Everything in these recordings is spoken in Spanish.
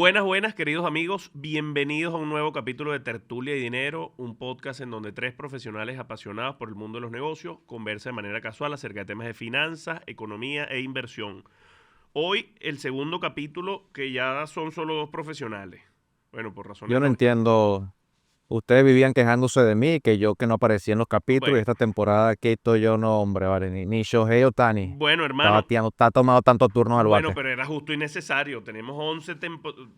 Buenas, buenas, queridos amigos. Bienvenidos a un nuevo capítulo de Tertulia y Dinero, un podcast en donde tres profesionales apasionados por el mundo de los negocios conversan de manera casual acerca de temas de finanzas, economía e inversión. Hoy, el segundo capítulo, que ya son solo dos profesionales. Bueno, por razones Yo no no. entiendo. Ustedes vivían quejándose de mí, que yo que no aparecía en los capítulos y Bueno, esta temporada aquí estoy yo, no, hombre, vale, ni Shohei Ohtani bueno, está hermano. bateando, está tomando tantos turnos al Bueno, bate. pero era justo y necesario. Tenemos 11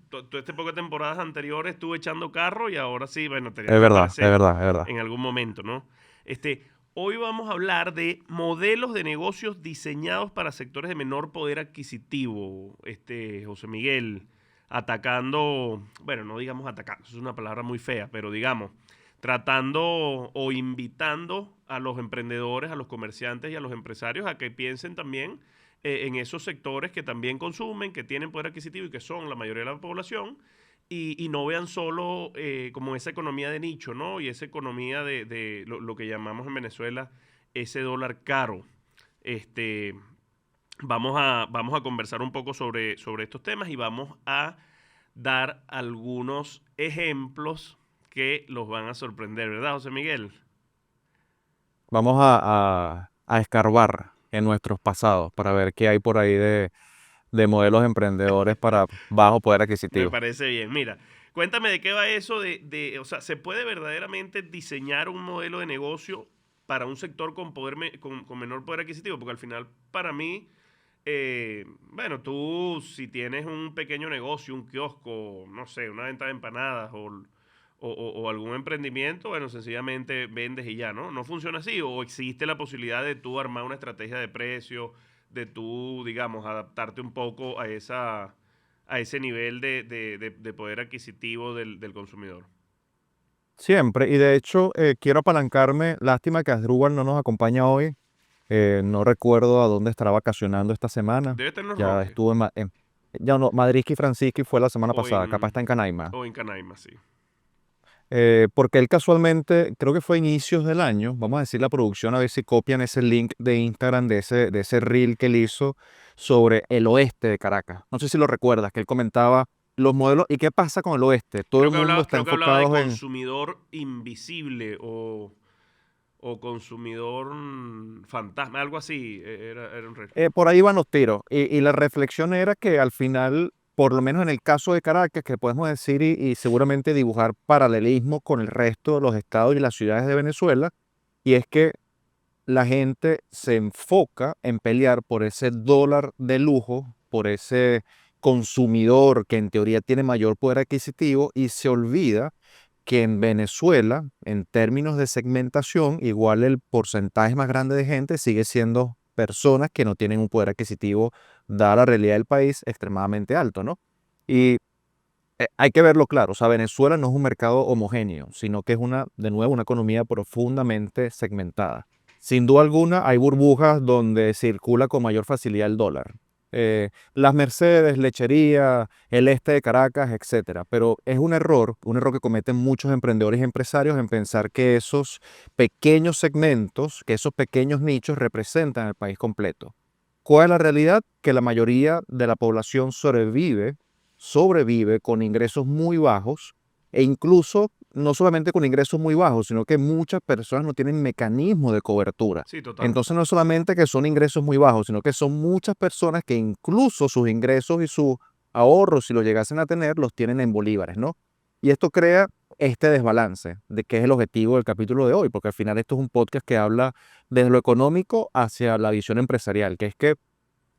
toda esta época de temporadas anteriores estuve echando carro y ahora sí, bueno, tenía Es que verdad, es aparecer verdad, es verdad. en algún momento, ¿no? Hoy vamos a hablar de modelos de negocios diseñados para sectores de menor poder adquisitivo, José Miguel, atacando, bueno, no digamos atacando, eso es una palabra muy fea, pero digamos, tratando o invitando a los emprendedores, a los comerciantes y a los empresarios a que piensen también en esos sectores que también consumen, que tienen poder adquisitivo y que son la mayoría de la población, y no vean solo como esa economía de nicho, ¿no? Y esa economía de lo que llamamos en Venezuela ese dólar caro. Este, vamos a conversar un poco sobre estos temas y vamos a dar algunos ejemplos que los van a sorprender, ¿verdad, José Miguel? Vamos a escarbar en nuestros pasados para ver qué hay por ahí de modelos emprendedores para bajo poder Me adquisitivo. parece bien. Mira, cuéntame de qué va eso o sea, ¿se puede verdaderamente diseñar un modelo de negocio para un sector con con menor poder adquisitivo? Porque al final, para mí, bueno, tú si tienes un pequeño negocio, un kiosco, no sé, una venta de empanadas o algún emprendimiento, bueno, sencillamente vendes y ya, ¿no? No funciona así. O existe la posibilidad de tú armar una estrategia de precio, de tú, digamos, adaptarte un poco a ese nivel de poder adquisitivo del consumidor. Siempre, y de hecho quiero apalancarme, lástima que Asdrúbal no nos acompaña hoy, no recuerdo a dónde estará vacacionando esta semana, Debe estar en Los ya Roques estuvo ya no, Madrid y Francisco fue la semana o pasada, capaz está en Canaima. o en Canaima, sí. Porque él casualmente, creo que fue a inicios del año, vamos a decir la producción, a ver si copian ese link de Instagram de ese reel que él hizo sobre el oeste de Caracas. No sé si lo recuerdas, que él comentaba los modelos y qué pasa con el oeste. Todo el mundo está Creo que hablaba de enfocado en. consumidor invisible o consumidor fantasma, algo así. Era un Por ahí van los tiros. Y la reflexión era que al final, por lo menos en el caso de Caracas, que podemos decir y seguramente dibujar paralelismo con el resto de los estados y las ciudades de Venezuela, y es que la gente se enfoca en pelear por ese dólar de lujo, por ese consumidor que en teoría tiene mayor poder adquisitivo y se olvida que en Venezuela, en términos de segmentación, igual el porcentaje más grande de gente sigue siendo personas que no tienen un poder adquisitivo, dada la realidad del país, extremadamente alto, ¿no? Y hay que verlo claro, o sea, Venezuela no es un mercado homogéneo, sino que es de nuevo, una economía profundamente segmentada. Sin duda alguna, hay burbujas donde circula con mayor facilidad el dólar. Las Mercedes, Lechería, el este de Caracas, etcétera. Pero es un error que cometen muchos emprendedores y empresarios en pensar que esos pequeños segmentos, que esos pequeños nichos representan el país completo. ¿Cuál es la realidad? Que la mayoría de la población sobrevive con ingresos muy bajos e incluso no solamente con ingresos muy bajos, sino que muchas personas no tienen mecanismo de cobertura. Sí, total. Entonces no es solamente que son ingresos muy bajos, sino que son muchas personas que incluso sus ingresos y sus ahorros, si los llegasen a tener, los tienen en bolívares, ¿no? Y esto crea este desbalance, de qué es el objetivo del capítulo de hoy, porque al final esto es un podcast que habla desde lo económico hacia la visión empresarial, que es que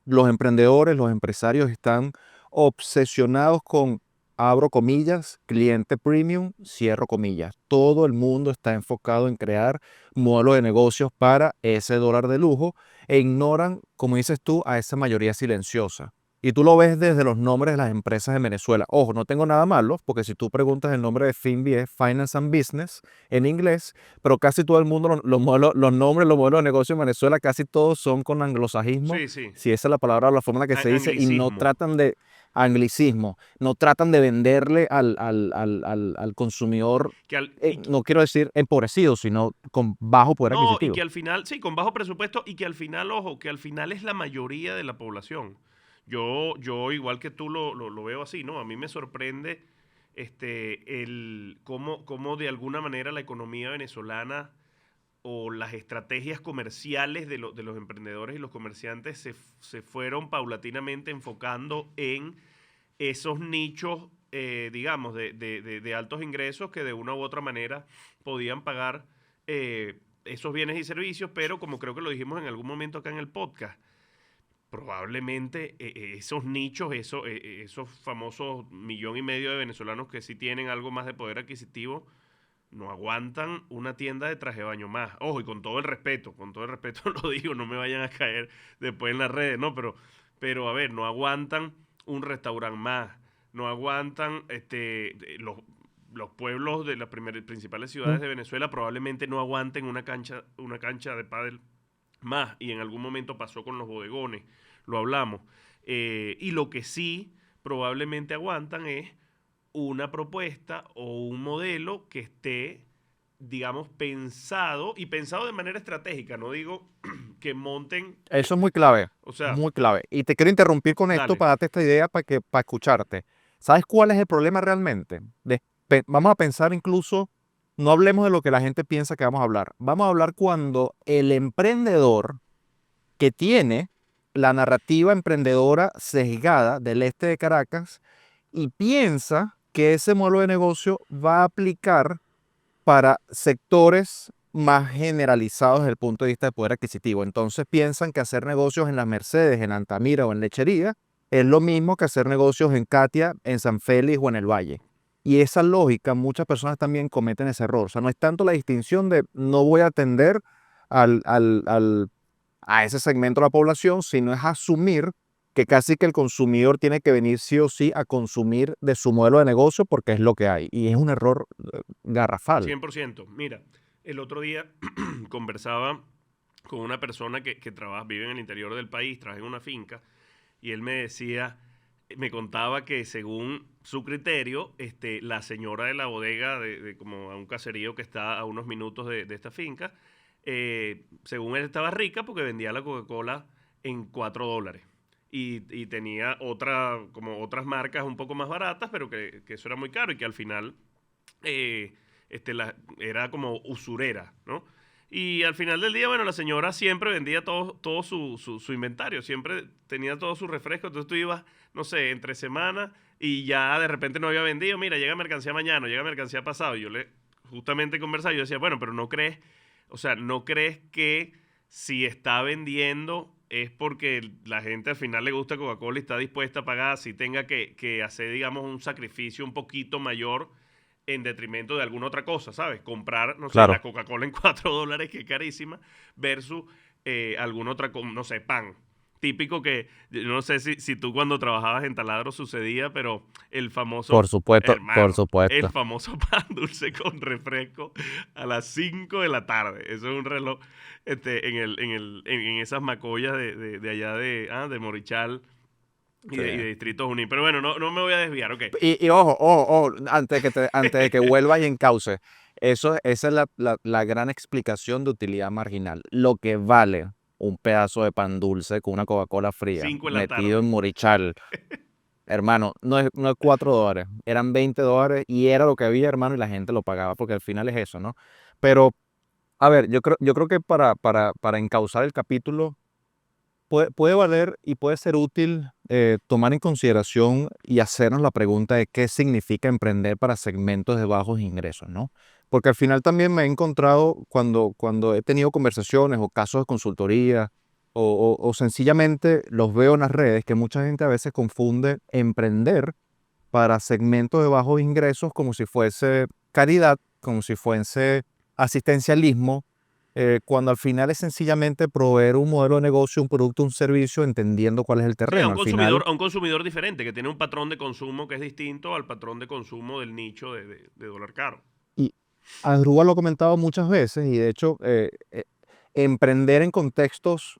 los emprendedores, los empresarios están obsesionados con, abro comillas, cliente premium, cierro comillas. Todo el mundo está enfocado en crear modelos de negocios para ese dólar de lujo e ignoran, como dices tú, a esa mayoría silenciosa. Y tú lo ves desde los nombres de las empresas en Venezuela. Ojo, no tengo nada malo, porque si tú preguntas el nombre de FinBi es Finance and Business en inglés, pero casi todo el mundo, los nombres, los modelos de negocio en Venezuela, casi todos son con anglosajismo, Sí, sí. si esa es la palabra o la forma en la que se dice, y no Anglicismo. tratan de anglicismo, no tratan de venderle al consumidor, Que al, no quiero decir empobrecido, sino con bajo poder no, y que adquisitivo. al final, sí, con bajo presupuesto y que al final, ojo, que al final es la mayoría de la población. Yo igual que tú lo veo así, ¿no? A mí me sorprende cómo de alguna manera la economía venezolana o las estrategias comerciales de los emprendedores y los comerciantes se fueron paulatinamente enfocando en esos nichos, digamos, de altos ingresos que de una u otra manera podían pagar esos bienes y servicios, pero como creo que lo dijimos en algún momento acá en el podcast, probablemente esos nichos, esos famosos 1,5 millones de venezolanos que sí tienen algo más de poder adquisitivo, no aguantan una tienda de traje de baño más. Ojo, y con todo el respeto lo digo, no me vayan a caer después en las redes, ¿no? Pero a ver, no aguantan un restaurante más, no aguantan los pueblos de las principales ciudades Mm. de Venezuela probablemente no aguanten una cancha de pádel más, y en algún momento pasó con los bodegones, lo hablamos. Y lo que sí probablemente aguantan es una propuesta o un modelo que esté, digamos, pensado y pensado de manera estratégica. No digo que monten, Eso es muy clave, o sea, muy clave. Y te quiero interrumpir con esto dale, para darte esta idea para escucharte. ¿Sabes cuál es el problema realmente? Vamos a pensar incluso, no hablemos de lo que la gente piensa que vamos a hablar. Vamos a hablar cuando el emprendedor que tiene la narrativa emprendedora sesgada del este de Caracas y piensa que ese modelo de negocio va a aplicar para sectores más generalizados desde el punto de vista de poder adquisitivo. Entonces piensan que hacer negocios en las Mercedes, en Altamira o en Lechería es lo mismo que hacer negocios en Katia, en San Félix o en el Valle. Y esa lógica, muchas personas también cometen ese error. O sea, no es tanto la distinción de no voy a atender a ese segmento de la población, sino es asumir que casi que el consumidor tiene que venir sí o sí a consumir de su modelo de negocio porque es lo que hay. Y es un error garrafal. 100%. Mira, el otro día conversaba con una persona que trabaja, vive en el interior del país, trabaja en una finca, y él me decía, me contaba que según su criterio, la señora de la bodega, de como a un caserío que está a unos minutos de esta finca, según él estaba rica porque vendía la Coca-Cola en $4. Y tenía como otras marcas un poco más baratas, pero que eso era muy caro y que al final era como usurera, ¿no? Y al final del día, bueno, la señora siempre vendía todo su inventario, siempre tenía todo su refresco, entonces tú ibas, no sé, entre semana y ya de repente no había vendido, mira, llega mercancía mañana, llega mercancía pasado, y yo le justamente conversaba, yo decía, bueno, pero no crees, o sea, ¿no crees que si está vendiendo es porque la gente al final le gusta Coca-Cola y está dispuesta a pagar, si tenga que hacer, digamos, un sacrificio un poquito mayor en detrimento de alguna otra cosa, ¿sabes? Comprar, no sé, la Claro. Coca-Cola en $4, que es carísima, versus alguna otra, no sé, pan. Típico que, yo no sé si tú cuando trabajabas en Taladro sucedía, pero el famoso, Por supuesto, por hermano, el supuesto. famoso pan dulce con refresco a las 5 de la tarde. Eso es un reloj en esas macollas de allá de Morichal y Sí. de Distritos Unidos. Pero bueno, no me voy a desviar, ok. Y ojo, ojo, antes de que vuelvas y encauce, esa es la gran explicación de utilidad marginal. Lo que vale un pedazo de pan dulce con una Coca-Cola fría 5 de la metido tarde. en Morichal, hermano, no es $4, eran $20 y era lo que había, hermano, y la gente lo pagaba porque al final es eso, ¿no? Pero, a ver, yo creo que para encauzar el capítulo, puede valer y puede ser útil tomar en consideración y hacernos la pregunta de qué significa emprender para segmentos de bajos ingresos, ¿no? Porque al final también me he encontrado cuando he tenido conversaciones o casos de consultoría o sencillamente los veo en las redes que mucha gente a veces confunde emprender para segmentos de bajos ingresos como si fuese caridad, como si fuese asistencialismo, cuando al final es sencillamente proveer un modelo de negocio, un producto, un servicio, entendiendo cuál es el Sí, terreno. Al final, a un consumidor diferente, que tiene un patrón de consumo que es distinto al patrón de consumo del nicho de dólar caro. y Adrúa lo ha comentado muchas veces, y de hecho, emprender en contextos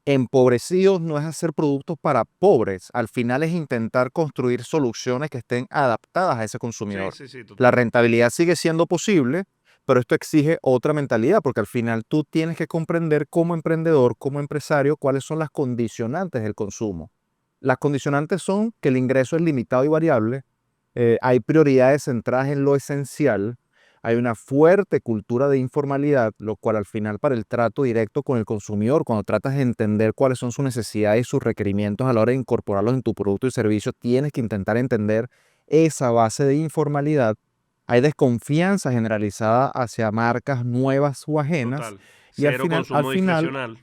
empobrecidos no es hacer productos para pobres, al final es intentar construir soluciones que estén adaptadas a ese Sí, consumidor. sí, sí, La total. rentabilidad sigue siendo posible, pero esto exige otra mentalidad, porque al final tú tienes que comprender como emprendedor, como empresario, cuáles son las condicionantes del consumo. Las condicionantes son que el ingreso es limitado y variable, hay prioridades centradas en lo esencial, hay una fuerte cultura de informalidad, lo cual al final para el trato directo con el consumidor, cuando tratas de entender cuáles son sus necesidades y sus requerimientos a la hora de incorporarlos en tu producto y servicio, tienes que intentar entender esa base de informalidad. Hay desconfianza generalizada hacia marcas nuevas o ajenas Total. y Cero al consumo final discrecional.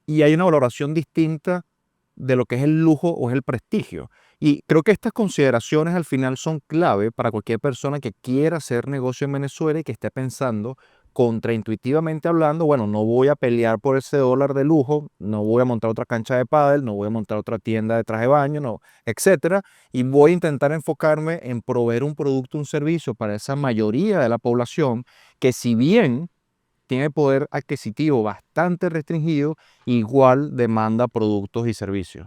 y hay una valoración distinta de lo que es el lujo o es el prestigio. Y creo que estas consideraciones al final son clave para cualquier persona que quiera hacer negocio en Venezuela y que esté pensando contraintuitivamente hablando, bueno, no voy a pelear por ese dólar de lujo, no voy a montar otra cancha de pádel, no voy a montar otra tienda de traje de baño, no, etcétera, y voy a intentar enfocarme en proveer un producto, un servicio para esa mayoría de la población que si bien tiene poder adquisitivo bastante restringido, igual demanda productos y servicios.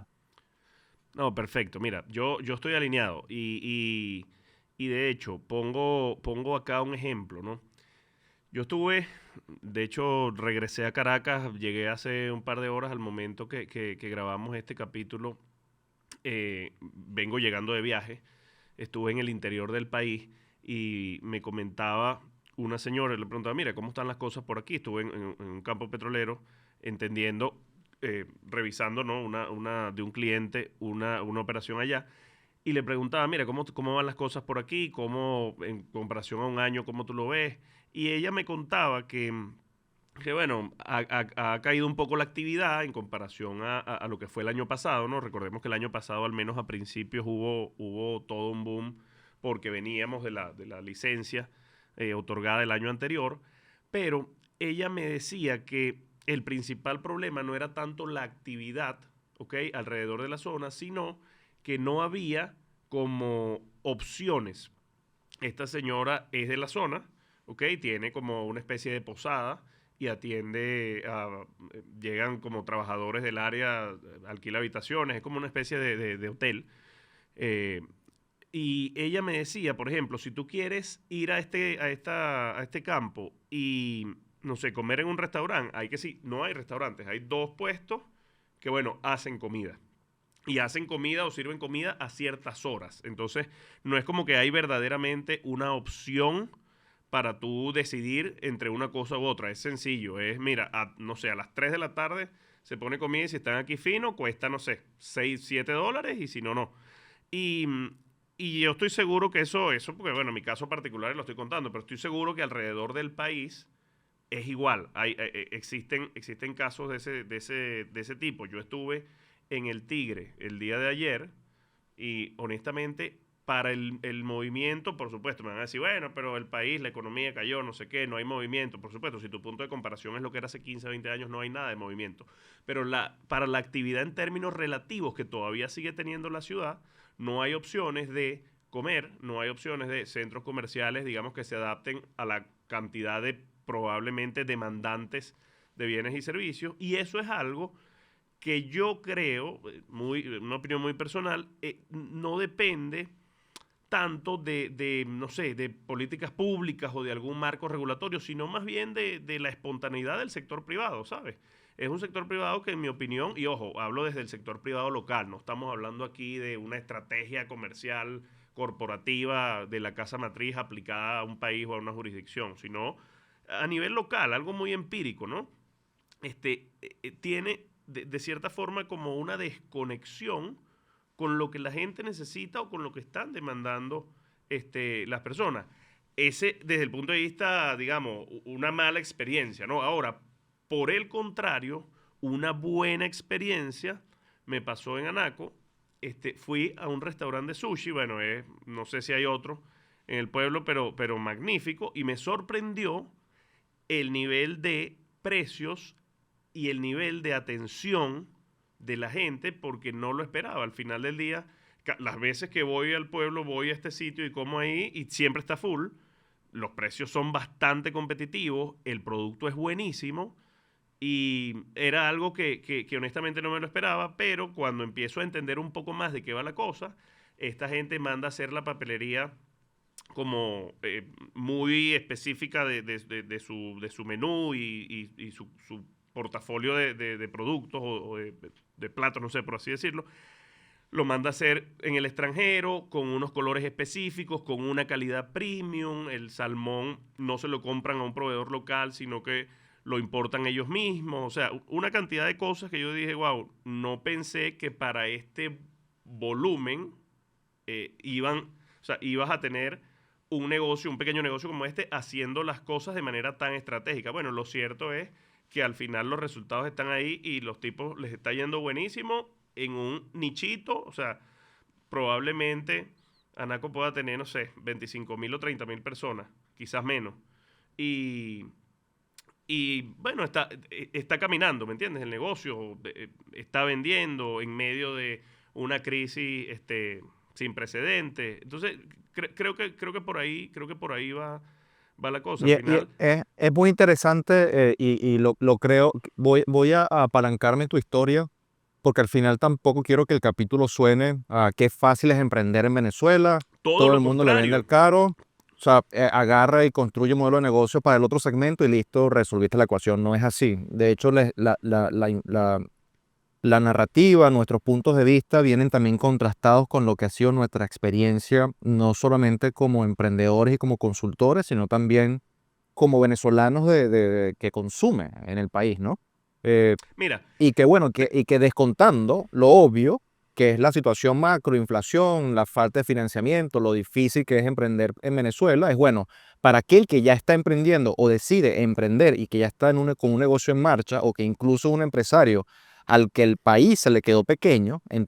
No, perfecto. Mira, yo estoy alineado y de hecho pongo acá un ejemplo, ¿no? Yo estuve, de hecho, regresé a Caracas, llegué hace un par de horas al momento que grabamos este capítulo. Vengo llegando de viaje, estuve en el interior del país y me comentaba una señora, le preguntaba, mira, ¿cómo están las cosas por aquí? Estuve en un campo petrolero, entendiendo, revisando, ¿no? De un cliente, una operación allá, y le preguntaba, mira, ¿cómo van las cosas por aquí? ¿Cómo, en comparación a un año, cómo tú lo ves? Y ella me contaba que bueno, ha caído un poco la actividad en comparación a lo que fue el año pasado, ¿no? Recordemos que el año pasado, al menos a principios, hubo todo un boom porque veníamos de la licencia otorgada el año anterior, pero ella me decía que el principal problema no era tanto la actividad, ¿ok? Alrededor de la zona, sino que no había como opciones. Esta señora es de la zona, ¿ok? Tiene como una especie de posada y atiende llegan como trabajadores del área, alquila habitaciones, es como una especie de hotel. Eh, y ella me decía, por ejemplo, si tú quieres ir a este campo y, no sé, comer en un restaurante, sí, no hay restaurantes, hay dos puestos que, bueno, hacen comida y hacen comida o sirven comida a ciertas horas. Entonces, no es como que hay verdaderamente una opción para tú decidir entre una cosa u otra. Es sencillo. Es, mira, no sé, a las 3 de la tarde se pone comida y si están aquí fino, cuesta, no sé, 6 7 dólares y si no, no. Y, y yo estoy seguro que eso, porque bueno, en mi caso particular lo estoy contando, pero estoy seguro que alrededor del país es igual. Existen casos de ese tipo. Yo estuve en el Tigre el día de ayer y honestamente para el movimiento, por supuesto, me van a decir, bueno, pero el país, la economía cayó, no sé qué, no hay movimiento. Por supuesto, si tu punto de comparación es lo que era hace 15 20 años, no hay nada de movimiento. Pero para la actividad en términos relativos que todavía sigue teniendo la ciudad, no hay opciones de comer, no hay opciones de centros comerciales, digamos, que se adapten a la cantidad de probablemente demandantes de bienes y servicios. Y eso es algo que yo creo, una opinión muy personal, no depende tanto no sé, de políticas públicas o de algún marco regulatorio, sino más bien de la espontaneidad del sector privado, ¿sabes? Es un sector privado que, en mi opinión, y ojo, hablo desde el sector privado local, no estamos hablando aquí de una estrategia comercial corporativa de la casa matriz aplicada a un país o a una jurisdicción, sino a nivel local, algo muy empírico, ¿no? Tiene de cierta forma como una desconexión con lo que la gente necesita o con lo que están demandando las personas. Ese, desde el punto de vista, digamos, una mala experiencia, ¿no? Ahora, por el contrario, una buena experiencia me pasó en Anaco. Fui a un restaurante de sushi, bueno, no sé si hay otro en el pueblo, pero magnífico, y me sorprendió el nivel de precios y el nivel de atención de la gente porque no lo esperaba. Al final del día, las veces que voy al pueblo, voy a este sitio y como ahí y siempre está full, los precios son bastante competitivos, el producto es buenísimo y era algo que honestamente no me lo esperaba, pero cuando empiezo a entender un poco más de qué va la cosa, esta gente manda a hacer la papelería como muy específica de su menú y su portafolio de productos o de platos, no sé, por así decirlo, lo manda a hacer en el extranjero con unos colores específicos, con una calidad premium. El salmón no se lo compran a un proveedor local, sino que lo importan ellos mismos. O sea, una cantidad de cosas que yo dije, wow, no pensé que para este volumen o sea, ibas a tener un negocio, un pequeño negocio como este, haciendo las cosas de manera tan estratégica. Bueno, lo cierto es que al final los resultados están ahí y los tipos les está yendo buenísimo en un nichito. O sea, probablemente Anaco pueda tener, no sé, 25.000 o 30.000 personas, quizás menos. Y, y bueno, está caminando, ¿me entiendes? El negocio está vendiendo en medio de una crisis sin precedentes. Entonces, creo que por ahí va la cosa. Al Y final, es muy interesante y lo creo. Voy a apalancarme en tu historia porque al final tampoco quiero que el capítulo suene a qué fácil es emprender en Venezuela, todo todo lo el mundo le vende contrario. al caro, o sea, agarra y construye un modelo de negocio para el otro segmento y listo, resolviste la ecuación. No es así. De hecho, la narrativa, nuestros puntos de vista vienen también contrastados con lo que ha sido nuestra experiencia, no solamente como emprendedores y como consultores, sino también como venezolanos que consume en el país, ¿no? Eh, Mira, y que bueno, te- y que descontando lo obvio, que es la situación macro, inflación, la falta de financiamiento, lo difícil que es emprender en Venezuela, es bueno, para aquel que ya está emprendiendo o decide emprender y que ya está con un negocio en marcha o que incluso un empresario al que el país se le quedó pequeño en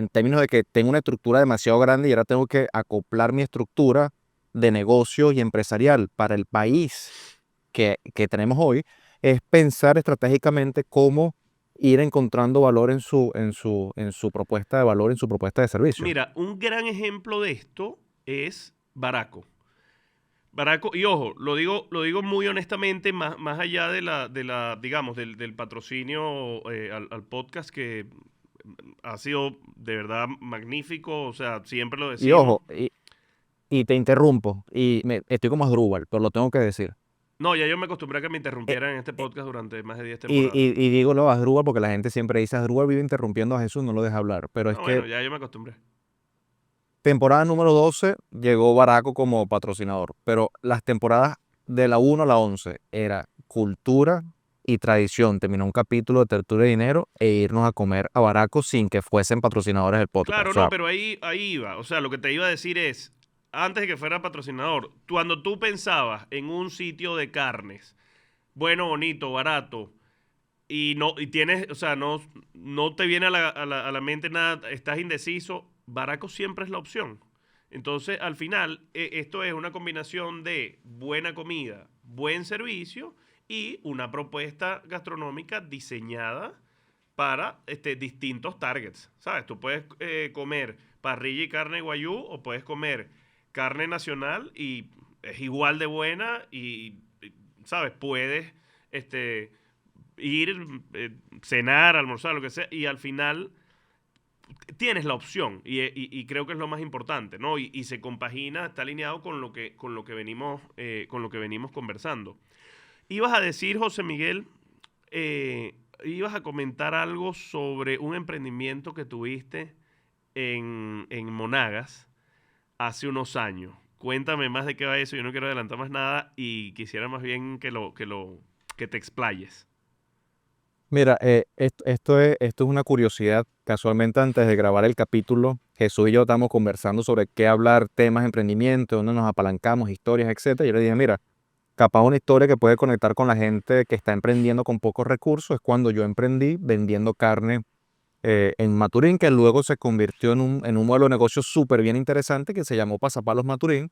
términos de que tengo una estructura demasiado grande y ahora tengo que acoplar mi estructura de negocio y empresarial para el país que tenemos hoy, es pensar estratégicamente cómo ir encontrando valor en su propuesta de valor, en su propuesta de servicio. Mira, un gran ejemplo de esto es Baraco. Baraco, y ojo, lo digo muy honestamente, más allá digamos, del patrocinio al podcast, que ha sido de verdad magnífico. O sea, siempre lo Y decimos. ojo, y te interrumpo, estoy como Asdrúbal, pero lo tengo que decir. No, ya yo me acostumbré a que me Eh, interrumpieran en este eh, podcast durante más de 10 y, temporadas. y, y digo lo Asdrúbal porque la gente siempre dice Asdrúbal vive interrumpiendo a Jesús, no lo deja hablar. Pero es No, que bueno, ya yo me acostumbré. temporada número 12 llegó Baraco como patrocinador, pero las temporadas de la 1 a la 11 era cultura y tradición. Terminó un capítulo de Tertulia de Dinero e irnos a comer a Baraco sin que fuesen patrocinadores del podcast. Claro, O no, sea, pero ahí iba. O sea, lo que te iba a decir es, antes de que fuera patrocinador, cuando tú pensabas en un sitio de carnes, bueno, bonito, barato, y tienes, o sea, no te viene a la mente nada, estás indeciso, Baraco siempre es la opción. Entonces, al final, esto es una combinación de buena comida, buen servicio y una propuesta gastronómica diseñada para distintos targets. ¿Sabes? Tú puedes comer parrilla y carne guayú o puedes comer carne nacional y es igual de buena ¿sabes? Puedes este, ir, cenar, almorzar, lo que sea, y al final tienes la opción y creo que es lo más importante, ¿no? Y se compagina, está alineado con lo que venimos conversando. Ibas a decir, José Miguel, ibas a comentar algo sobre un emprendimiento que tuviste en Monagas hace unos años. Cuéntame más de qué va eso, yo no quiero adelantar más nada y quisiera más bien que te explayes. mira, esto es una curiosidad. Casualmente antes de grabar el capítulo, Jesús y yo estamos conversando sobre qué hablar, temas de emprendimiento, dónde nos apalancamos, historias, etcétera. Y yo le dije, mira, capaz una historia que puede conectar con la gente que está emprendiendo con pocos recursos es cuando yo emprendí vendiendo carne en Maturín, que luego se convirtió en un modelo de negocio súper bien interesante que se llamó Pasapalos Maturín.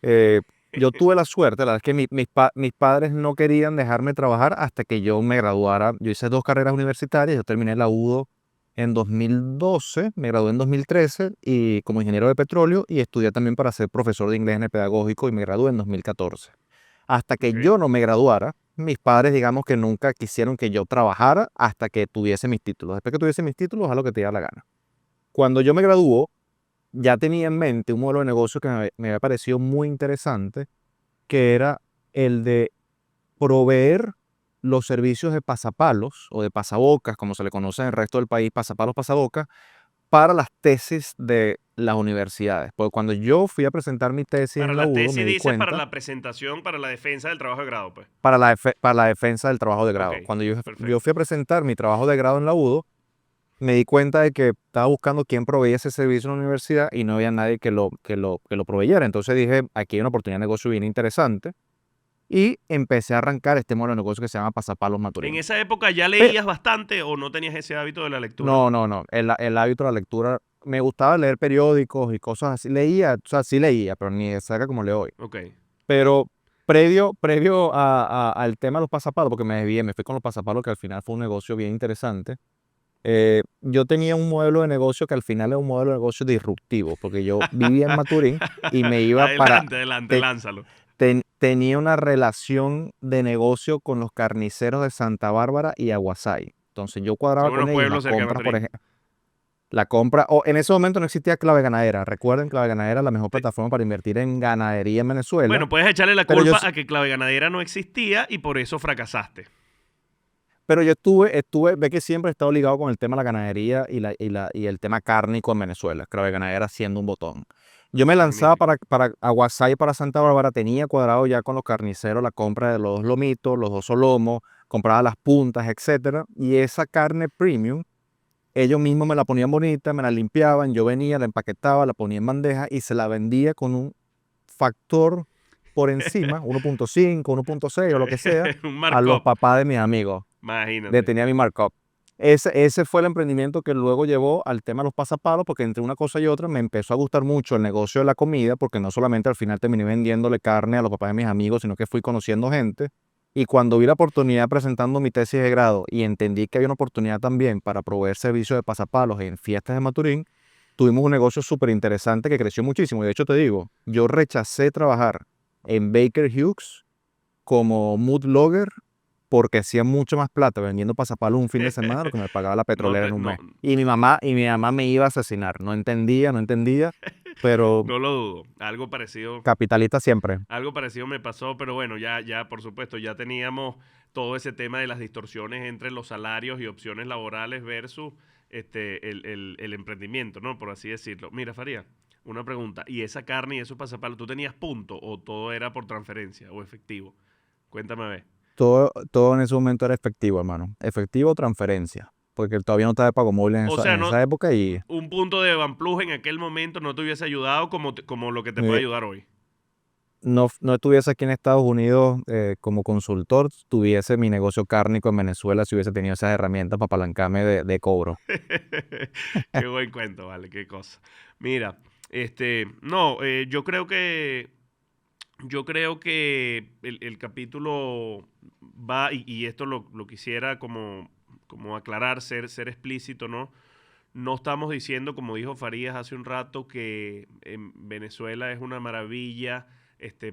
Eh, yo tuve la suerte, la verdad es que mis padres no querían dejarme trabajar hasta que yo me graduara. Yo hice 2 carreras universitarias, yo terminé la UDO en 2012, me gradué en 2013 y como ingeniero de petróleo y estudié también para ser profesor de inglés en el pedagógico y me gradué en 2014. Hasta que Ok, yo no me graduara, mis padres digamos que nunca quisieron que yo trabajara hasta que tuviese mis títulos. Después que tuviese mis títulos, haz lo que te diera la gana. Cuando yo me graduó, ya tenía en mente un modelo de negocio que me había parecido muy interesante, que era el de proveer los servicios de pasapalos o de pasabocas, como se le conoce en el resto del país, pasapalos, pasabocas, para las tesis de las universidades. Porque cuando yo fui a presentar mi tesis Para en la la UDO, me tesis di dices para cuenta la presentación, para la defensa del trabajo de grado, pues. para la defensa del trabajo de Ok, grado. Cuando yo fui perfecto. a presentar mi trabajo de grado en la UDO, me di cuenta de que estaba buscando quién proveía ese servicio en la universidad y no había nadie que lo proveyera. Entonces dije, aquí hay una oportunidad de negocio bien interesante y empecé a arrancar este modelo de negocio que se llama Pasapalos ¿En Maturín. esa época ya Pero, leías bastante o no tenías ese hábito de la lectura? no, el hábito de la lectura, me gustaba leer periódicos y cosas así. Leía, o sea, sí leía, pero ni de cerca como leo hoy. Ok. Pero previo al tema de los pasapalos, porque me desvié, me fui con los pasapalos, que al final fue un negocio bien interesante. Yo tenía un modelo de negocio que al final era un modelo de negocio disruptivo, porque yo vivía en Maturín y me iba Adelante, adelante, lánzalo. tenía una relación de negocio con los carniceros de Santa Bárbara y Aguasay. Entonces yo cuadraba Son con unos ellos las pueblos cerca de compras, por Maturín. ejemplo. La compra, o en ese momento no existía Clave Ganadera. Recuerden, Clave Ganadera la mejor Te- plataforma para invertir en ganadería en Venezuela. Bueno, puedes echarle la Pero yo, culpa a que Clave Ganadera no existía y por eso fracasaste. Pero yo ve que siempre he estado ligado con el tema de la ganadería y el tema cárnico en Venezuela, Clave Ganadera siendo un botón. Yo me lanzaba Magnífico. para Aguasay y para Santa Bárbara, tenía cuadrado ya con los carniceros la compra de los dos lomitos, los dos solomos, compraba las puntas, etcétera, y esa carne premium, ellos mismos me la ponían bonita, me la limpiaban, yo venía, la empaquetaba, la ponía en bandeja y se la vendía con un factor por encima, 1.5, 1.6 o lo que sea, Un a los markup. papás de mis amigos Imagínate. tenía mi markup. Ese fue el emprendimiento que luego llevó al tema de los pasapalos, porque entre una cosa y otra me empezó a gustar mucho el negocio de la comida, porque no solamente al final terminé vendiéndole carne a los papás de mis amigos, sino que fui conociendo gente. Y cuando vi la oportunidad presentando mi tesis de grado y entendí que había una oportunidad también para proveer servicios de pasapalos en fiestas de Maturín, tuvimos un negocio súper interesante que creció muchísimo. Y de hecho te digo, yo rechacé trabajar en Baker Hughes como mood logger porque hacía mucho más plata vendiendo pasapalos un fin de semana lo que me pagaba la No petrolera te, en un no, mes. Y mi mamá me iba a asesinar. No entendía, pero no lo dudo. capitalista siempre. Algo parecido me pasó, pero bueno, por supuesto, ya teníamos todo ese tema de las distorsiones entre los salarios y opciones laborales versus el emprendimiento, ¿no? Por así decirlo. Mira, Faría, una pregunta. ¿Y esa carne y esos pasapalos, tú tenías punto o todo era por transferencia o efectivo? Cuéntame a ver. Todo en ese momento era efectivo, hermano. Efectivo o transferencia. Porque todavía no estaba de pago móvil O en sea, no, esa época y un punto de Van Plus en aquel momento no te hubiese ayudado como lo que te puede eh, ayudar hoy. no estuviese aquí en Estados Unidos como consultor, tuviese mi negocio cárnico en Venezuela si hubiese tenido esas herramientas para apalancarme de cobro. Qué buen cuento, vale, qué cosa. Mira, no, yo creo que el capítulo va, y esto lo quisiera como aclarar, ser explícito, ¿no? No estamos diciendo, como dijo Farías hace un rato, que en Venezuela es una maravilla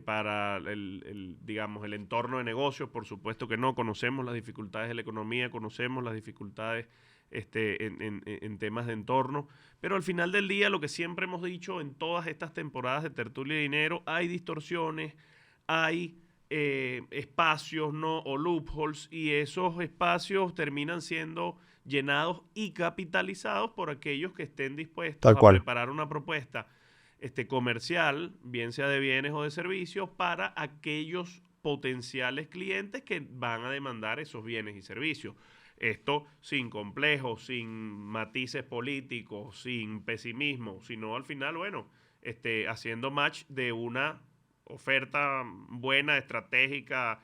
para digamos, el entorno de negocios. Por supuesto que no. Conocemos las dificultades de la economía, conocemos las dificultades en temas de entorno. Pero al final del día, lo que siempre hemos dicho en todas estas temporadas de Tertulia y Dinero, hay distorsiones, hay espacios, ¿no? O loopholes, y esos espacios terminan siendo llenados y capitalizados por aquellos que estén dispuestos Tal a cual. preparar una propuesta comercial, bien sea de bienes o de servicios, para aquellos potenciales clientes que van a demandar esos bienes y servicios. Esto sin complejos, sin matices políticos, sin pesimismo, sino al final, bueno, haciendo match de una oferta buena, estratégica,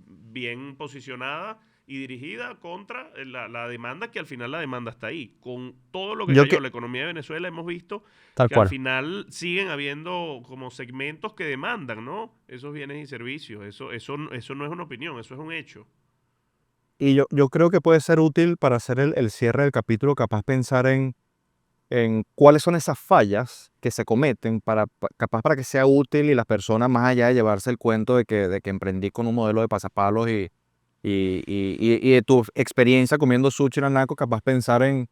bien posicionada y dirigida contra la demanda, que al final la demanda está ahí. Con todo lo que Yo cayó que, la economía de Venezuela, hemos visto tal que al cual. final siguen habiendo como segmentos que demandan, ¿no? Esos bienes y servicios. Eso no es una opinión, eso es un hecho. Y yo creo que puede ser útil para hacer el cierre del capítulo, capaz pensar en cuáles son esas fallas que se cometen, capaz para que sea útil y las personas, más allá de llevarse el cuento de que emprendí con un modelo de pasapalos y de tu experiencia comiendo sushi en Anaco, capaz pensar en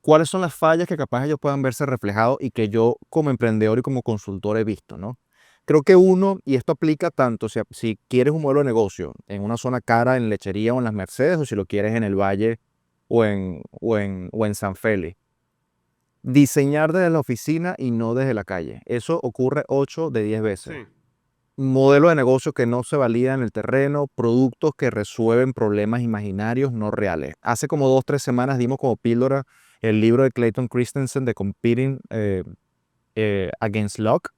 cuáles son las fallas que capaz ellos puedan verse reflejados y que yo como emprendedor y como consultor he visto, ¿no? creo que uno, y esto aplica tanto si quieres un modelo de negocio en una zona cara, en Lechería o en Las Mercedes, o si lo quieres en el Valle o en San Félix. Diseñar desde la oficina y no desde la calle. Eso ocurre 8 de 10 veces. Sí, Modelo de negocio que no se valida en el terreno, productos que resuelven problemas imaginarios, no reales. Hace como 2, 3 semanas dimos como píldora el libro de Clayton Christensen de Competing Against Luck.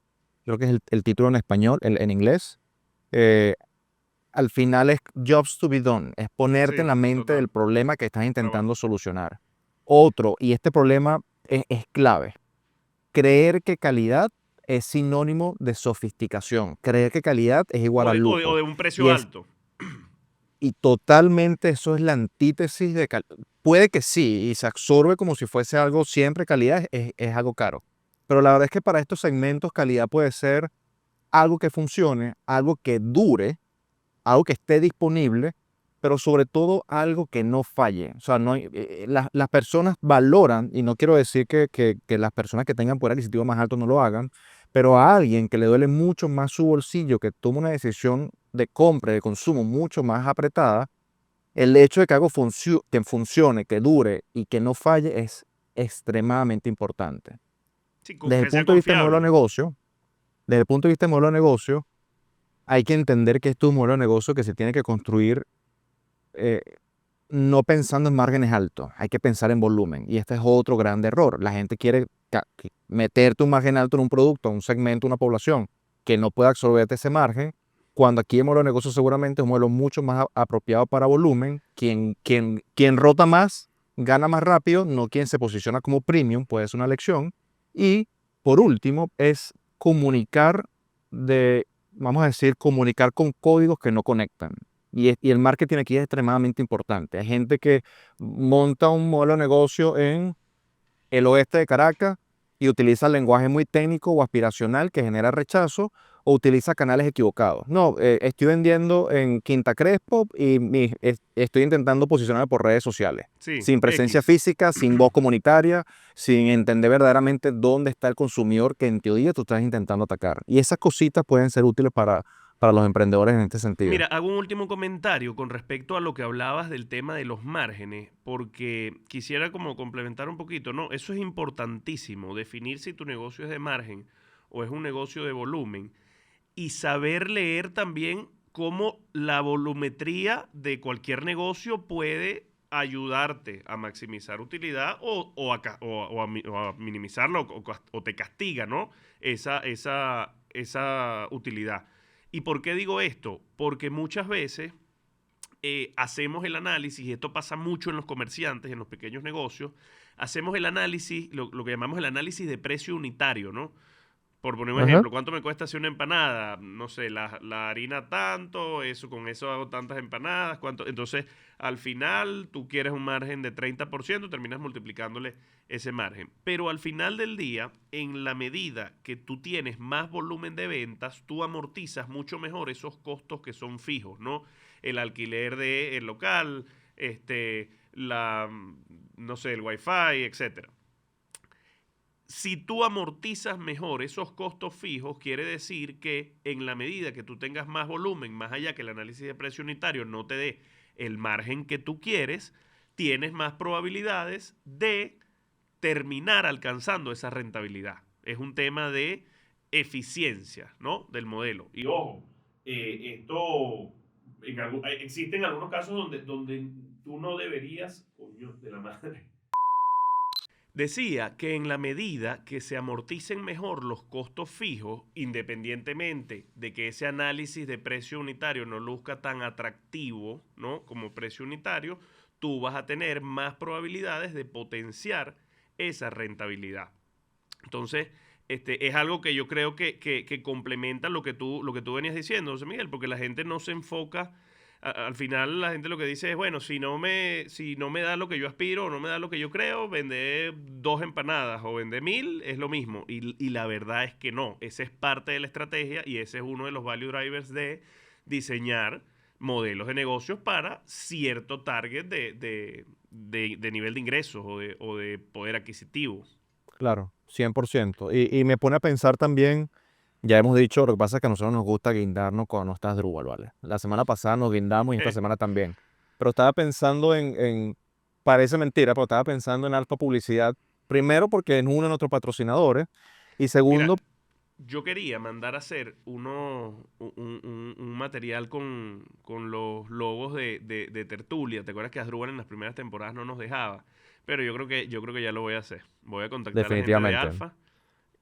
Creo que es el título en español, en inglés. Eh, Al final es jobs to be done, es ponerte en sí, la mente del total. problema que estás Trabajo. intentando solucionar. Otro, y este problema es clave, creer que calidad es sinónimo de sofisticación, creer que calidad es igual al O lujo. de un precio Y es alto. y totalmente eso es la antítesis de puede que sí, y se absorbe como si fuese algo siempre calidad, es algo caro. Pero la verdad es que para estos segmentos calidad puede ser algo que funcione, algo que dure, algo que esté disponible, pero sobre todo algo que no falle. O sea, las personas valoran, y no quiero decir que las personas que tengan poder adquisitivo más alto no lo hagan, pero a alguien que le duele mucho más su bolsillo, que toma una decisión de compra, de consumo mucho más apretada, el hecho de que algo que funcione, que dure y que no falle es extremadamente importante. Sí, Desde el que sea punto de vista del modelo de confiable. negocio, desde el punto de vista del modelo de negocio, hay que entender que esto es un modelo de negocio que se tiene que construir eh, no pensando en márgenes altos, hay que pensar en volumen. Y este es otro gran error. La gente quiere meterte un margen alto en un producto, un segmento, una población que no pueda absorberte ese margen, cuando aquí el modelo de negocio seguramente es un modelo mucho más apropiado para volumen. Quien rota más, gana más rápido, no quien se posiciona como premium, puede ser una elección. Y por último, es comunicar vamos a decir, comunicar con códigos que no conectan. Y el marketing aquí es extremadamente importante. Hay gente que monta un modelo de negocio en el oeste de Caracas y utiliza lenguaje muy técnico o aspiracional que genera rechazo o utiliza canales equivocados. No, estoy vendiendo en Quinta Crespo y estoy intentando posicionarme por redes sociales, Sí, sin presencia X. física, sin voz comunitaria, sin entender verdaderamente dónde está el consumidor que en teoría tú estás intentando atacar. Y esas cositas pueden ser útiles para los emprendedores en este sentido. Mira, hago un último comentario con respecto a lo que hablabas del tema de los márgenes, porque quisiera como complementar un poquito, ¿no? Eso es importantísimo, definir si tu negocio es de margen o es un negocio de volumen y saber leer también cómo la volumetría de cualquier negocio puede ayudarte a maximizar utilidad o a minimizarlo o te castiga, ¿no? Esa utilidad. ¿Y por qué digo esto? Porque muchas veces hacemos el análisis, y esto pasa mucho en los comerciantes, en los pequeños negocios, hacemos el análisis, lo que llamamos el análisis de precio unitario, ¿no? Por poner un Ajá. ejemplo, ¿cuánto me cuesta hacer una empanada? No sé, la harina tanto, eso con eso hago tantas empanadas, cuánto. Entonces, al final, tú quieres un margen de 30%, terminas multiplicándole ese margen. Pero al final del día, en la medida que tú tienes más volumen de ventas, tú amortizas mucho mejor esos costos que son fijos, ¿no? El alquiler del local, no sé, el wifi, etcétera. Si tú amortizas mejor esos costos fijos, quiere decir que en la medida que tú tengas más volumen, más allá que el análisis de precio unitario no te dé el margen que tú quieres, tienes más probabilidades de terminar alcanzando esa rentabilidad. Es un tema de eficiencia, ¿no? Del modelo. Y ojo, esto existen algunos casos donde tú no deberías, coño de la madre, decía que en la medida que se amorticen mejor los costos fijos, independientemente de que ese análisis de precio unitario no luzca tan atractivo, ¿no? Como precio unitario, tú vas a tener más probabilidades de potenciar esa rentabilidad. Entonces, es algo que yo creo que complementa lo que tú venías diciendo, José Miguel, porque la gente no se enfoca. Al final la gente lo que dice es, bueno, si no me da lo que yo aspiro o no me da lo que yo creo, vender 2 empanadas o vender 1000 es lo mismo. Y la verdad es que no. Esa es parte de la estrategia y ese es uno de los value drivers de diseñar modelos de negocios para cierto target de nivel de ingresos o de poder adquisitivo. Claro, 100%. Y me pone a pensar también, Ya hemos dicho, lo que pasa es que a nosotros nos gusta guindarnos cuando no estás Drupal, ¿vale? La semana pasada nos guindamos y esta semana también. Pero estaba pensando parece mentira, pero estaba pensando en Alfa Publicidad. Primero porque es uno de nuestros patrocinadores. Y Mira, segundo, yo quería mandar a hacer un material con los logos de Tertulia. ¿Te acuerdas que Asdrúbal en las primeras temporadas no nos dejaba? Pero yo creo que ya lo voy a hacer. Voy a contactar a la gente de definitivamente. Alfa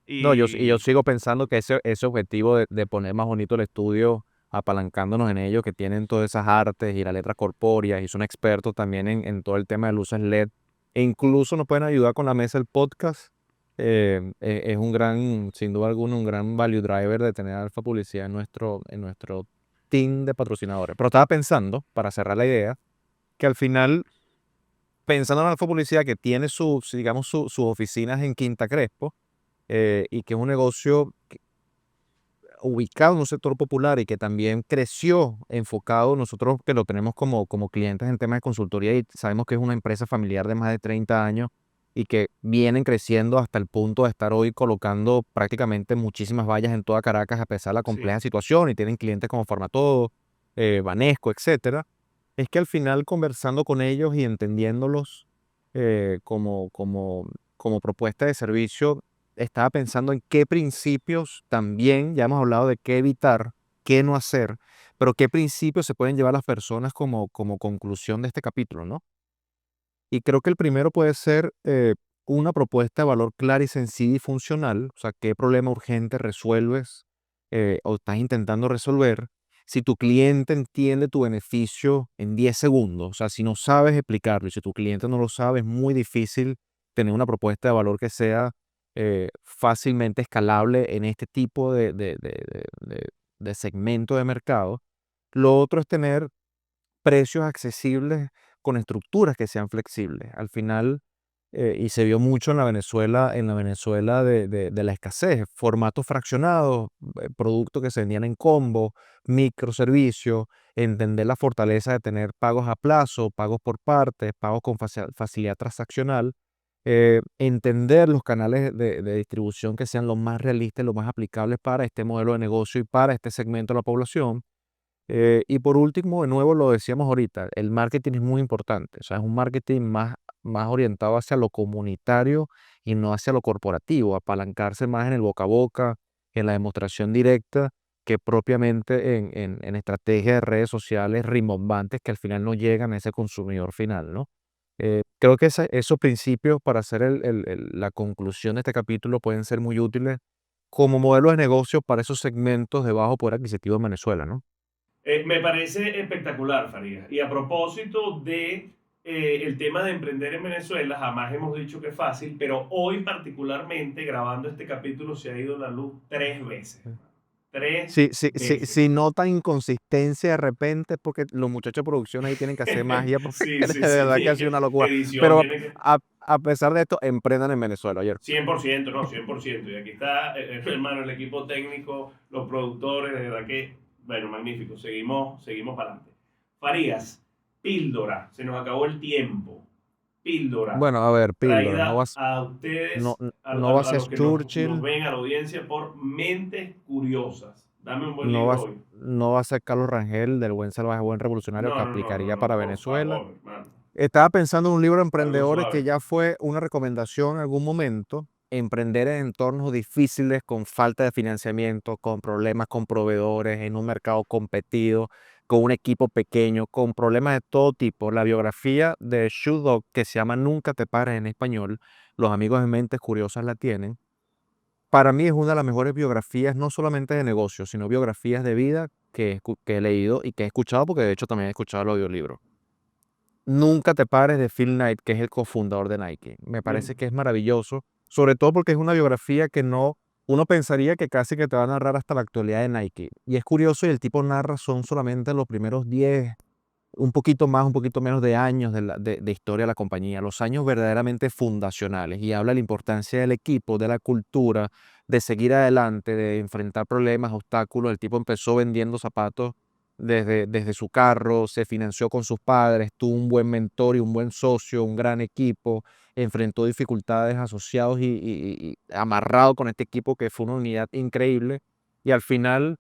No, yo y sigo pensando que ese objetivo de poner más bonito el estudio, apalancándonos en ellos, que tienen todas esas artes y las letras corpóreas y son expertos también en todo el tema de luces LED, e incluso nos pueden ayudar con la mesa del podcast. Es un gran, sin duda alguna, un gran value driver de tener Alfa Publicidad en nuestro team de patrocinadores. Pero estaba pensando, para cerrar la idea, que al final, pensando en Alfa Publicidad, que tiene digamos, sus oficinas en Quinta Crespo, y que es un negocio ubicado en un sector popular y que también creció enfocado, nosotros que lo tenemos como clientes en temas de consultoría y sabemos que es una empresa familiar de más de 30 años y que vienen creciendo hasta el punto de estar hoy colocando prácticamente muchísimas vallas en toda Caracas a pesar de la sí, compleja situación y tienen clientes como Farmatodo, Banesco, etcétera. Es que al final conversando con ellos y entendiéndolos como propuesta de servicio, estaba pensando en qué principios también, ya hemos hablado de qué evitar, qué no hacer, pero qué principios se pueden llevar las personas como conclusión de este capítulo, ¿no? Y creo que el primero puede ser una propuesta de valor clara y sencilla y funcional, o sea, qué problema urgente resuelves o estás intentando resolver. Si tu cliente entiende tu beneficio en 10 segundos, o sea, si no sabes explicarlo y si tu cliente no lo sabe, es muy difícil tener una propuesta de valor que sea fácilmente escalable en este tipo de segmento de mercado. Lo otro es tener precios accesibles con estructuras que sean flexibles. Al final, y se vio mucho en la Venezuela de la escasez, formatos fraccionados, productos que se vendían en combo, microservicios, entender la fortaleza de tener pagos a plazo, pagos por partes, pagos con facilidad transaccional, entender los canales de distribución que sean los más realistas, los más aplicables para este modelo de negocio y para este segmento de la población. Y por último, de nuevo lo decíamos ahorita, el marketing es muy importante, o sea, es un marketing más orientado hacia lo comunitario y no hacia lo corporativo, apalancarse más en el boca a boca, en la demostración directa, que propiamente en estrategias de redes sociales rimbombantes que al final no llegan a ese consumidor final, ¿no? Creo que esos principios para hacer la conclusión de este capítulo pueden ser muy útiles como modelo de negocio para esos segmentos de bajo poder adquisitivo en Venezuela, ¿no? Me parece espectacular, Farid. Y a propósito de el tema de emprender en Venezuela, jamás hemos dicho que es fácil, pero hoy particularmente grabando este capítulo se ha ido la luz 3 veces. Tres Si veces. notan inconsistencia de repente es porque los muchachos de producción ahí tienen que hacer magia porque Sí, de sí, sí. verdad que ha sido una locura. Edición Pero tiene que... a pesar de esto, emprendan en Venezuela ayer. 100%, no, 100%. Y aquí está, hermano, el equipo técnico, los productores, de verdad que, bueno, magnífico. Seguimos para adelante. Farías, píldora, se nos acabó el tiempo. Píldora, Bueno, a ver, píldora, traída a no, ustedes, no va a a ser los que nos Churchill, ven, a la audiencia, por mentes curiosas. Dame un buen no va, libro a- hoy. no va a ser Carlos Rangel del Buen Salvaje, Buen Revolucionario que No, no, no, no, aplicaría no, para por Venezuela. favor, hermano. Estaba pensando en un libro de Algo emprendedores que suave. ya fue una recomendación en algún momento. Emprender en entornos difíciles, con falta de financiamiento, con problemas con proveedores, en un mercado competido, con un equipo pequeño, con problemas de todo tipo. La biografía de Shoe Dog, que se llama Nunca te pares en español, los amigos de Mentes Curiosas la tienen. Para mí es una de las mejores biografías, no solamente de negocios, sino biografías de vida que he leído y que he escuchado, porque de hecho también he escuchado el audiolibro. Nunca te pares de Phil Knight, que es el cofundador de Nike. Me parece que es maravilloso, sobre todo porque es una biografía que no, uno pensaría que casi que te va a narrar hasta la actualidad de Nike. Y es curioso y el tipo narra son solamente los primeros 10, un poquito más, un poquito menos de años de historia de la compañía, los años verdaderamente fundacionales. Y habla de la importancia del equipo, de la cultura, de seguir adelante, de enfrentar problemas, obstáculos. El tipo empezó vendiendo zapatos desde su carro, se financió con sus padres, tuvo un buen mentor y un buen socio, un gran equipo, enfrentó dificultades asociados y amarrado con este equipo que fue una unidad increíble. y al final,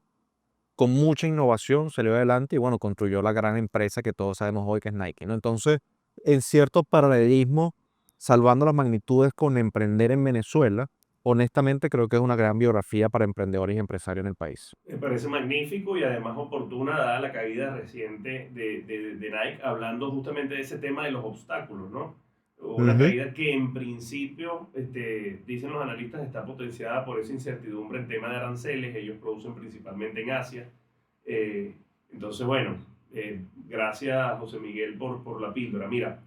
con mucha innovación, salió adelante y bueno, construyó la gran empresa que todos sabemos hoy que es Nike, ¿no? Entonces, en cierto paralelismo, salvando las magnitudes con emprender en Venezuela, honestamente creo que es una gran biografía para emprendedores y empresarios en el país. Me parece magnífico y además oportuna dada la caída reciente de Nike, hablando justamente de ese tema de los obstáculos, ¿no? Una Ujú. caída que en principio, dicen los analistas, está potenciada por esa incertidumbre en tema de aranceles. Ellos producen principalmente en Asia. Eh, entonces, bueno, gracias José Miguel por la píldora. Mira,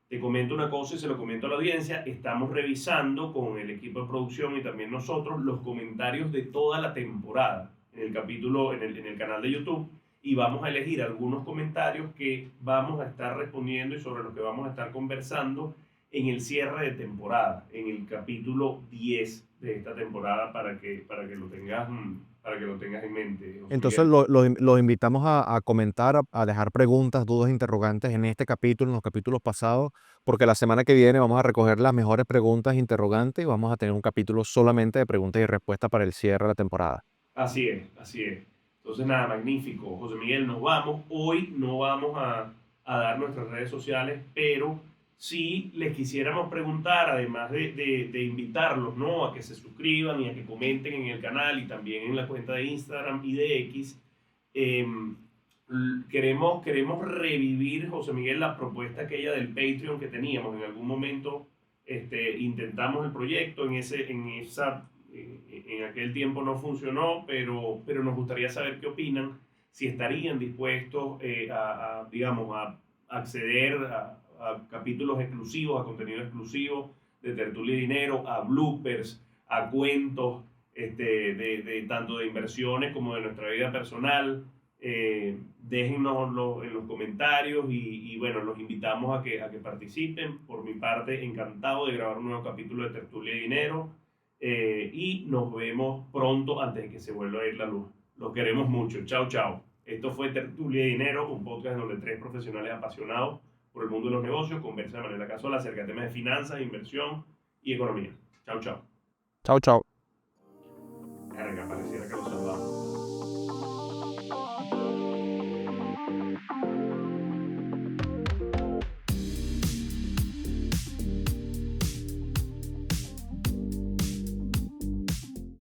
te comento una cosa y se lo comento a la audiencia. Estamos revisando con el equipo de producción y también nosotros los comentarios de toda la temporada en el capítulo, en el canal de YouTube, y vamos a elegir algunos comentarios que vamos a estar respondiendo y sobre los que vamos a estar conversando en el cierre de temporada, en el capítulo 10 de esta temporada para que lo tengas en mente, José Entonces Miguel. los invitamos a comentar, a dejar preguntas, dudas, interrogantes en este capítulo, en los capítulos pasados, porque la semana que viene vamos a recoger las mejores preguntas interrogantes y vamos a tener un capítulo solamente de preguntas y respuestas para el cierre de la temporada. Así es, así es. Entonces, nada, magnífico. José Miguel, nos vamos. Hoy no vamos a dar nuestras redes sociales, pero sí les quisiéramos preguntar, además de invitarlos, ¿no? A que se suscriban y a que comenten en el canal y también en la cuenta de Instagram y de X. eh, queremos revivir, José Miguel, la propuesta aquella del Patreon que teníamos. En algún momento intentamos el proyecto, en aquel tiempo no funcionó, pero nos gustaría saber qué opinan, si estarían dispuestos digamos, a acceder a capítulos exclusivos, a contenido exclusivo de Tertulia y Dinero, a bloopers, a cuentos, tanto de inversiones como de nuestra vida personal. Déjennos en los comentarios y bueno, los invitamos a que participen. Por mi parte, encantado de grabar un nuevo capítulo de Tertulia y Dinero. Y nos vemos pronto antes de que se vuelva a ir la luz. Los queremos mucho. Chao, chao. Esto fue Tertulia y Dinero, un podcast donde tres profesionales apasionados por el mundo de los negocios conversan de manera casual acerca de temas de finanzas, inversión y economía. Chao, chao. Chao, chao. Carga, pareciera